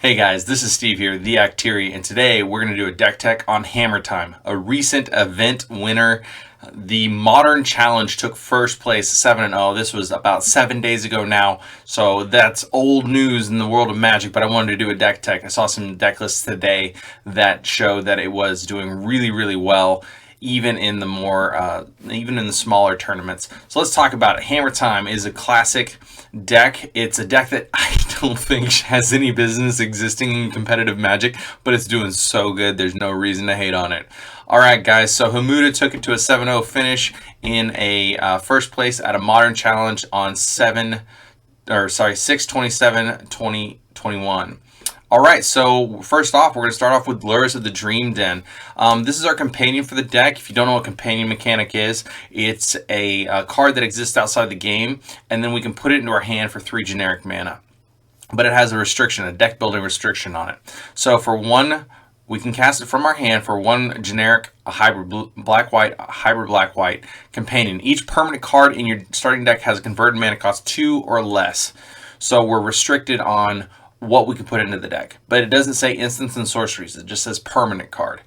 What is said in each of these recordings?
Hey guys, this is Steve here, the Actiri, and today we're going to do a deck tech on Hammer Time, a recent event winner. The Modern Challenge took first place 7-0. This was about 7 days ago now, so that's old news in the world of Magic, but I wanted to do a deck tech. I saw some deck lists today that showed that it was doing really well, even in the smaller tournaments. So let's talk about it. Hammer Time is a classic deck. It's a deck that I don't think has any business existing in competitive Magic, but it's doing so good. There's no reason to hate on it. All right, guys. So Hamuda took it to a 7-0 finish in a first place at a Modern Challenge on 6/27/2021. All right, so first off, we're going to start off with Lures of the Dream Den. This is our companion for the deck. If you don't know what companion mechanic is, it's a card that exists outside the game, and then we can put it into our hand for 3 generic mana. But it has a restriction, a deck building restriction on it. So for one, we can cast it from our hand for 1 generic, a hybrid black-white, a hybrid black-white companion. Each permanent card in your starting deck has a converted mana cost 2 or less. So we're restricted on what we can put into the deck. But it doesn't say instants and sorceries. It just says permanent card.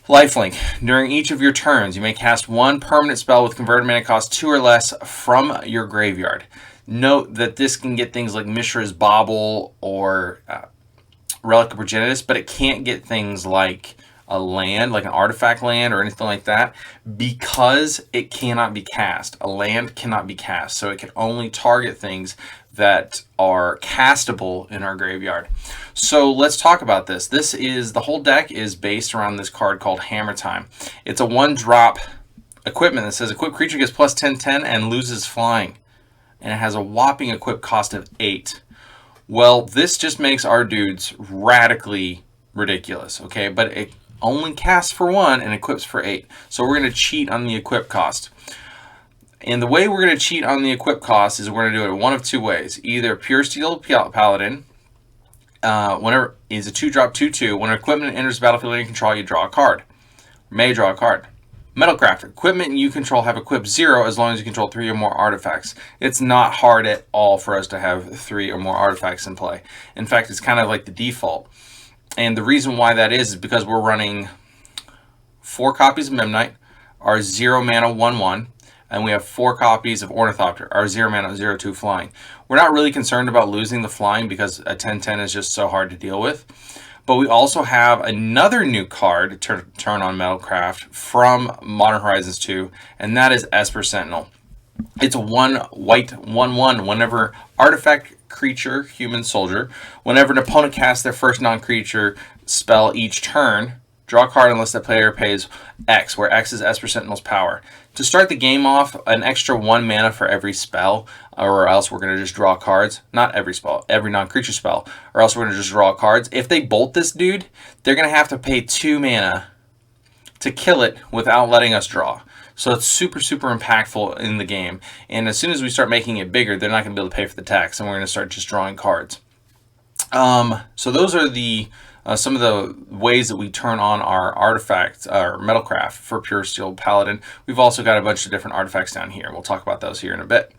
Lifelink. During each of your turns, you may cast 1 permanent spell with converted mana cost 2 or less from your graveyard. Note that this can get things like Mishra's Bauble or Relic of Progenitus, but it can't get things like a land, like an artifact land or anything like that, because it cannot be cast. A land cannot be cast, so it can only target things that are castable in our graveyard. So let's talk about this. The whole deck is based around this card called Hammer Time. It's a 1-drop equipment that says equipped creature gets plus 10/10 and loses flying. And it has a whopping equip cost of 8. Well, this just makes our dudes radically ridiculous, okay? But it only casts for 1 and equips for 8. So we're going to cheat on the equip cost. And the way we're going to cheat on the equip cost is we're going to do it one of 2 ways. Either Pure Steel Paladin, whenever is a 2-drop 2/2. When an equipment enters the battlefield under control, you draw a card. May draw a card. Metalcraft. Equipment you control have equipped 0 as long as you control 3 or more artifacts. It's not hard at all for us to have 3 or more artifacts in play. In fact, it's kind of like the default. And the reason why that is because we're running 4 copies of Memnite, our 0 mana 1/1, and we have 4 copies of Ornithopter, our 0 mana 0/2 flying. We're not really concerned about losing the flying because a 10/10 is just so hard to deal with. But we also have another new card to turn on Metalcraft from Modern Horizons 2, and that is Esper Sentinel. It's a 1 white 1/1 whenever artifact creature, human soldier, whenever an opponent casts their first non-creature spell each turn, draw a card unless the player pays X, where X is Esper Sentinel's power. To start the game off, an extra 1 mana for every spell, or else we're going to just draw cards. Not every spell, every non-creature spell, or else we're going to just draw cards. If they bolt this dude, they're going to have to pay 2 mana to kill it without letting us draw. So it's super impactful in the game. And as soon as we start making it bigger, they're not going to be able to pay for the tax, and we're going to start just drawing cards. So those are the some of the ways that we turn on our artifacts, our Metalcraft for Pure Steel Paladin. We've also got a bunch of different artifacts down here. We'll talk about those here in a bit.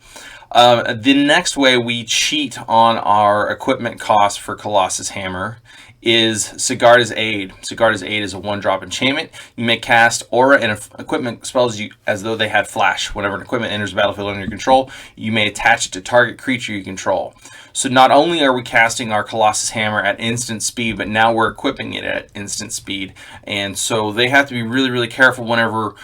The next way we cheat on our equipment cost for Colossus Hammer is Sigarda's Aid. Sigarda's Aid is a 1-drop enchantment. You may cast aura and equipment spells as though they had flash. Whenever an equipment enters the battlefield under your control, you may attach it to target creature you control. So not only are we casting our Colossus Hammer at instant speed, but now we're equipping it at instant speed. And so they have to be really careful whenever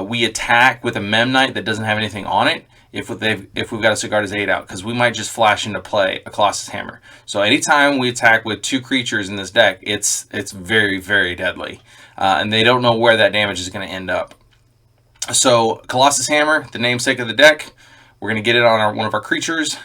we attack with a Memnite that doesn't have anything on it, if we've got a Sigarda's Aid out, because we might just flash into play a Colossus Hammer. So anytime we attack with 2 creatures in this deck, it's very deadly. And they don't know where that damage is going to end up. So Colossus Hammer, the namesake of the deck, we're going to get it on one of our creatures,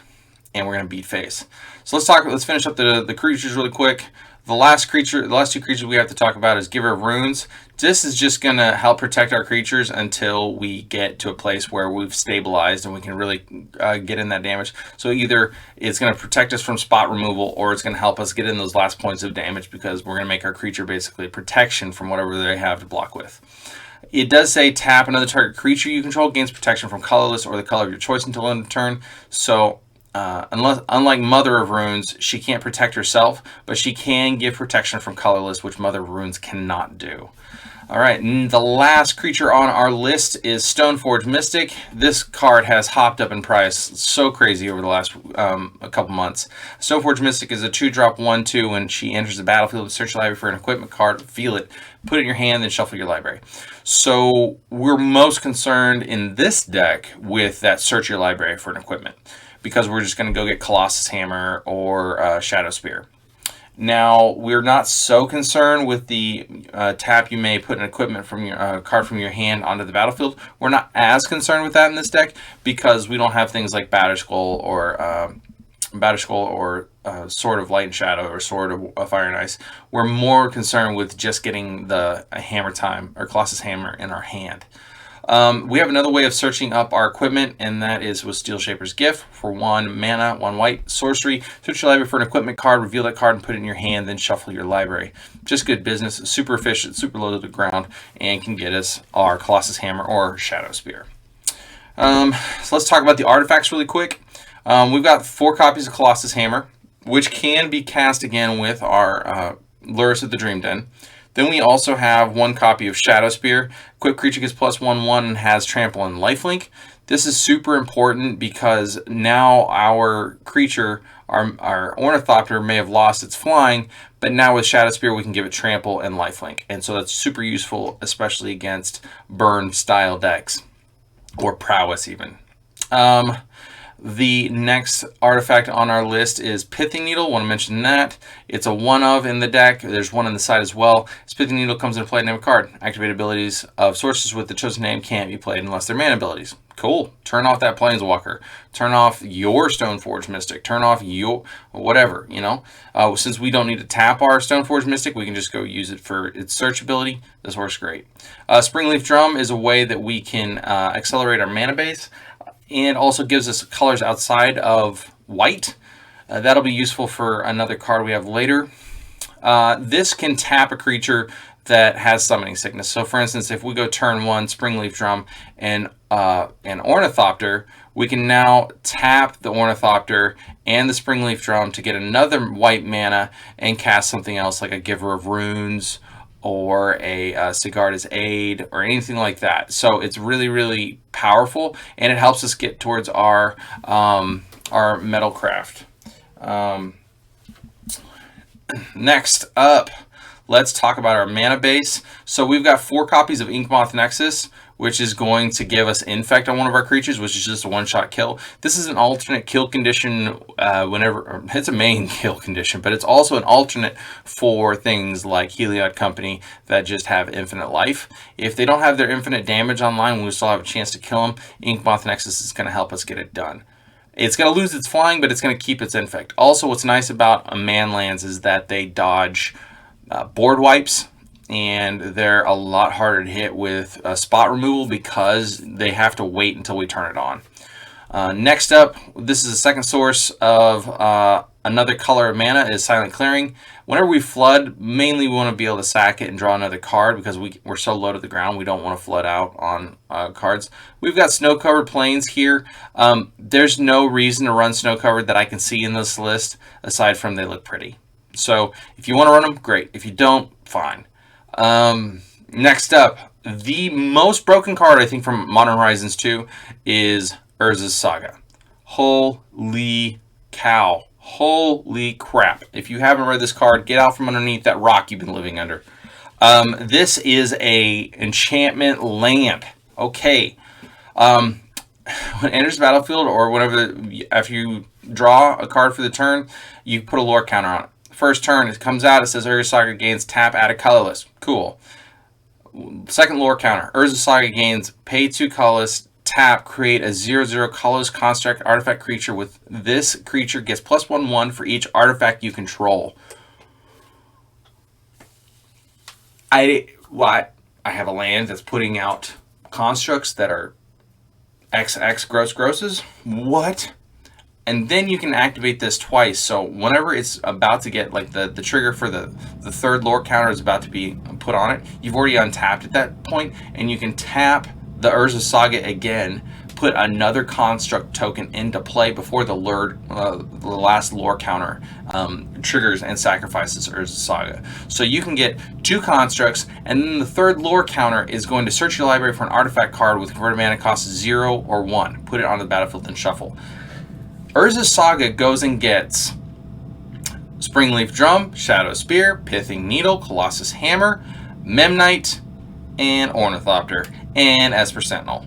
and we're going to beat face. So let's finish up the creatures really quick. The last 2 creatures we have to talk about is Giver of Runes. This is just going to help protect our creatures until we get to a place where we've stabilized and we can really get in that damage. So either it's going to protect us from spot removal, or it's going to help us get in those last points of damage, because we're going to make our creature basically protection from whatever they have to block with. It does say tap another target creature you control gains protection from colorless or the color of your choice until end of turn. So unlike Mother of Runes, she can't protect herself, but she can give protection from colorless, which Mother of Runes cannot do. All right, and the last creature on our list is Stoneforge Mystic. This card has hopped up in price so crazy over the last a couple months. Stoneforge Mystic is a 2-drop 1/2. When she enters the battlefield, search your library for an equipment card, feel it, put it in your hand, then shuffle your library. So we're most concerned in this deck with that search your library for an equipment, because we're just going to go get Colossus Hammer or Shadow Spear. Now, we're not so concerned with the tap you may put an equipment from your card from your hand onto the battlefield. We're not as concerned with that in this deck because we don't have things like Batterskull or Sword of Light and Shadow or Sword of Fire and Ice. We're more concerned with just getting the Hammer Time or Colossus Hammer in our hand. We have another way of searching up our equipment, and that is with Steel Shaper's Gift. For 1 mana, 1 white, sorcery. Search your library for an equipment card, reveal that card, and put it in your hand, then shuffle your library. Just good business, super efficient, super low to the ground, and can get us our Colossus Hammer or Shadow Spear. So let's talk about the artifacts really quick. We've got 4 copies of Colossus Hammer, which can be cast again with our Lurrus of the Dream Den. Then we also have 1 copy of Shadow Spear. Equipped creature gets +1/1 and has trample and lifelink. This is super important because now our creature, our Ornithopter, may have lost its flying, but now with Shadow Spear we can give it trample and lifelink. And so that's super useful, especially against burn style decks, or prowess even. The next artifact on our list is Pithing Needle. Want to mention that. It's a 1-of in the deck. There's 1 on the side as well. This Pithing Needle comes into play name a card. Activate abilities of sources with the chosen name can't be played unless they're mana abilities. Cool. Turn off that Planeswalker. Turn off your Stoneforge Mystic. Turn off your whatever, you know. Since we don't need to tap our Stoneforge Mystic, we can just go use it for its search ability. This works great. Springleaf Drum is a way that we can accelerate our mana base, and also gives us colors outside of white. That'll be useful for another card we have later. This can tap a creature that has summoning sickness. So for instance, if we go turn 1, Springleaf Drum, and an Ornithopter, we can now tap the Ornithopter and the Springleaf Drum to get another white mana and cast something else like a Giver of Runes or a Sigarda's Aid or anything like that. So it's really, really powerful, and it helps us get towards our Metalcraft. Next up, let's talk about our mana base. So we've got 4 copies of Inkmoth Nexus, which is going to give us Infect on one of our creatures, which is just a 1-shot kill. This is an alternate kill condition it's a main kill condition, but it's also an alternate for things like Heliod Company that just have infinite life. If they don't have their infinite damage online, we still have a chance to kill them. Inkmoth Nexus is going to help us get it done. It's going to lose its flying, but it's going to keep its Infect. Also, what's nice about manlands is that they dodge board wipes, and they're a lot harder to hit with spot removal because they have to wait until we turn it on. Next up, this is the second source of another color of mana, is Silent Clearing. Whenever we flood, mainly we want to be able to sack it and draw another card because we're so low to the ground, we don't want to flood out on cards. We've got Snow-Covered Plains here. There's no reason to run Snow-Covered that I can see in this list, aside from they look pretty. So if you want to run them, great. If you don't, fine. Next up, the most broken card I think from Modern Horizons 2 is Urza's Saga. Holy cow. Holy crap. If you haven't read this card, get out from underneath that rock you've been living under. This is a enchantment land. Okay. When it enters the battlefield, or whenever, after you draw a card for the turn, you put a lore counter on it. First turn, it comes out, it says Urza Saga gains tap, add a colorless. Cool. Second lore counter, Urza Saga gains pay 2 colorless, tap, create a 0/0 colorless construct artifact creature. With this creature gets +1/1 for each artifact you control. I have a land that's putting out constructs that are XX grosses. What? And then you can activate this twice. So whenever it's about to get, like, the trigger for the third lore counter is about to be put on it, you've already untapped at that point, and you can tap the Urza Saga again, put another construct token into play before the last lore counter triggers and sacrifices Urza Saga. So you can get 2 constructs, and then the third lore counter is going to search your library for an artifact card with converted mana cost 0 or 1. Put it onto the battlefield and shuffle. Urza Saga goes and gets Springleaf Drum, Shadow Spear, Pithing Needle, Colossus Hammer, Memnite, and Ornithopter, and Esper Sentinel.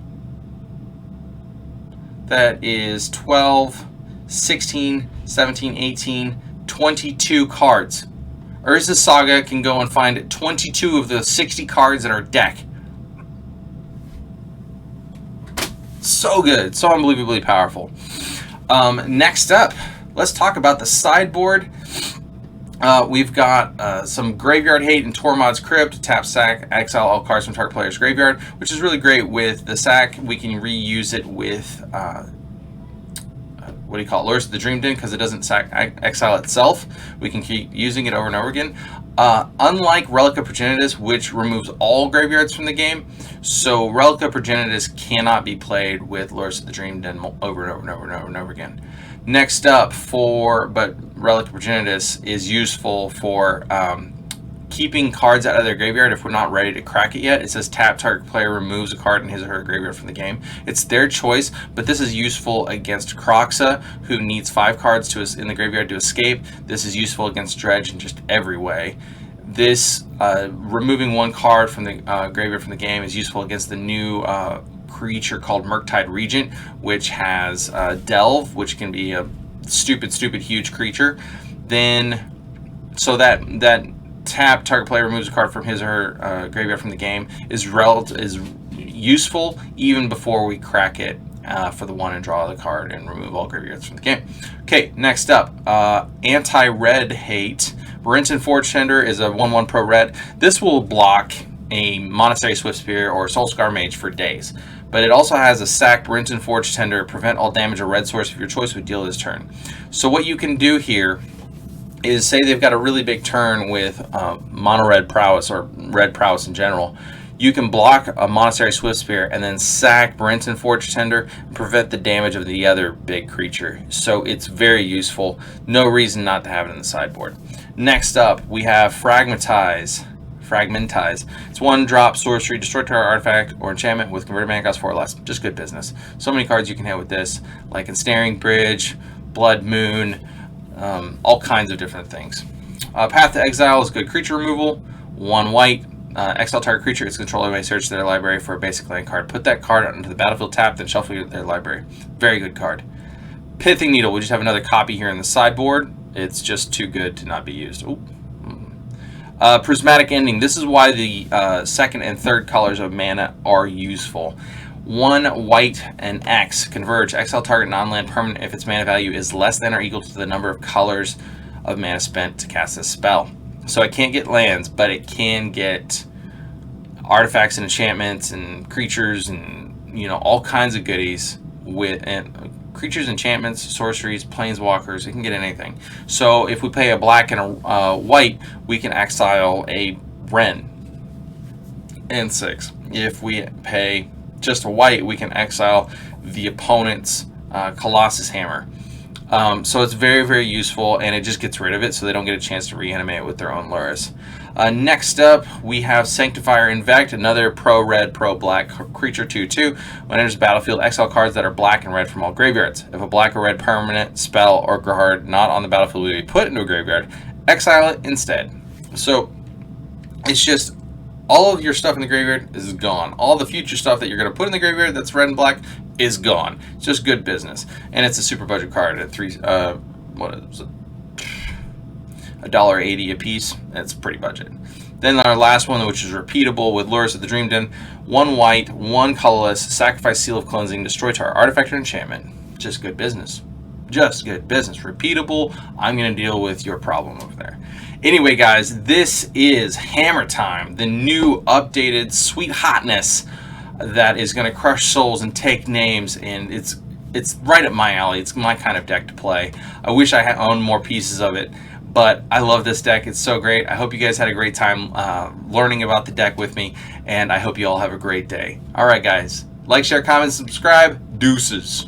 That is 12, 16, 17, 18, 22 cards. Urza Saga can go and find 22 of the 60 cards in our deck. So good, so unbelievably powerful. Next up, let's talk about the sideboard. We've got some Graveyard Hate and Tormod's Crypt. Tap, sack, exile all cards from target player's graveyard, which is really great with the sack. We can reuse it with, what do you call it, Lures of the Dream Den, because it doesn't sack exile itself. We can keep using it over and over again. Unlike Relic of Progenitus, which removes all graveyards from the game, so Relic of Progenitus cannot be played with Lures of the Dream Den over and over and over and over and over again. Next up, but Relic of Progenitus is useful for keeping cards out of their graveyard if we're not ready to crack it yet. It says tap, target player removes a card in his or her graveyard from the game. It's their choice, but this is useful against Kroxa, who needs 5 cards in the graveyard to escape. This is useful against Dredge in just every way. This removing 1 card from the graveyard from the game is useful against the new creature called Murktide Regent, which has Delve, which can be a stupid huge creature. Then, so that tap, target player removes a card from his or her graveyard from the game is useful even before we crack it for the 1 and draw the card and remove all graveyards from the game. Okay, next up, anti-red hate. Barinton Forge Tender is a 1/1 pro red. This will block a Monastery Swiftspear or Soulscar Mage for days. But it also has a sack Barinton Forge Tender, prevent all damage a red source of your choice would deal this turn. So what you can do here is, say they've got a really big turn with mono red prowess or red prowess in general. You can block a Monastery Swiftspear and then sack Barinton Forge Tender and prevent the damage of the other big creature. So it's very useful. No reason not to have it in the sideboard. Next up, we have Fragmentize. It's 1-drop sorcery, destroy target artifact or enchantment with converted mana cost 4 or less. Just good business. So many cards you can hit with this, like Ensnaring Bridge, Blood Moon, all kinds of different things. Path to Exile is good creature removal. 1 white. Exile target creature, its controller may search their library for a basic land card. Put that card onto the battlefield tap, then shuffle it to their library. Very good card. Pithing Needle, we just have another copy here in the sideboard. It's just too good to not be used. Ooh. Prismatic Ending. This is why the 2nd and 3rd colors of mana are useful. 1 white and X. Converge. Exile target non-land permanent if its mana value is less than or equal to the number of colors of mana spent to cast this spell. So it can't get lands, but it can get artifacts and enchantments and creatures and, you know, all kinds of goodies with creatures, enchantments, sorceries, planeswalkers. It can get anything. So if we pay a black and a white, we can exile a Wrenn and 6. If we pay just a white, we can exile the opponent's Colossus Hammer. So it's very useful, and it just gets rid of it so they don't get a chance to reanimate it with their own lures. Next up, we have Sanctifier en-Vec, another pro-red, pro-black creature 2/2. When it enters the battlefield, exile cards that are black and red from all graveyards. If a black or red permanent, spell, or card not on the battlefield will be put into a graveyard, exile it instead. So it's just all of your stuff in the graveyard is gone. All the future stuff that you're going to put in the graveyard that's red and black is gone. It's just good business. And it's a super budget card at $1.80 a piece. That's pretty budget. Then our last one, which is repeatable with Lures of the Dream Den. 1 white, 1 colorless, sacrifice Seal of Cleansing, destroy target artifact or enchantment. Just good business. Just good business. Repeatable. I'm going to deal with your problem over there. Anyway, guys, this is Hammer Time, the new updated sweet hotness that is going to crush souls and take names, and it's right up my alley. It's my kind of deck to play. I wish I had owned more pieces of it, but I love this deck. It's so great. I hope you guys had a great time learning about the deck with me, and I hope you all have a great day. All right, guys. Like, share, comment, subscribe. Deuces.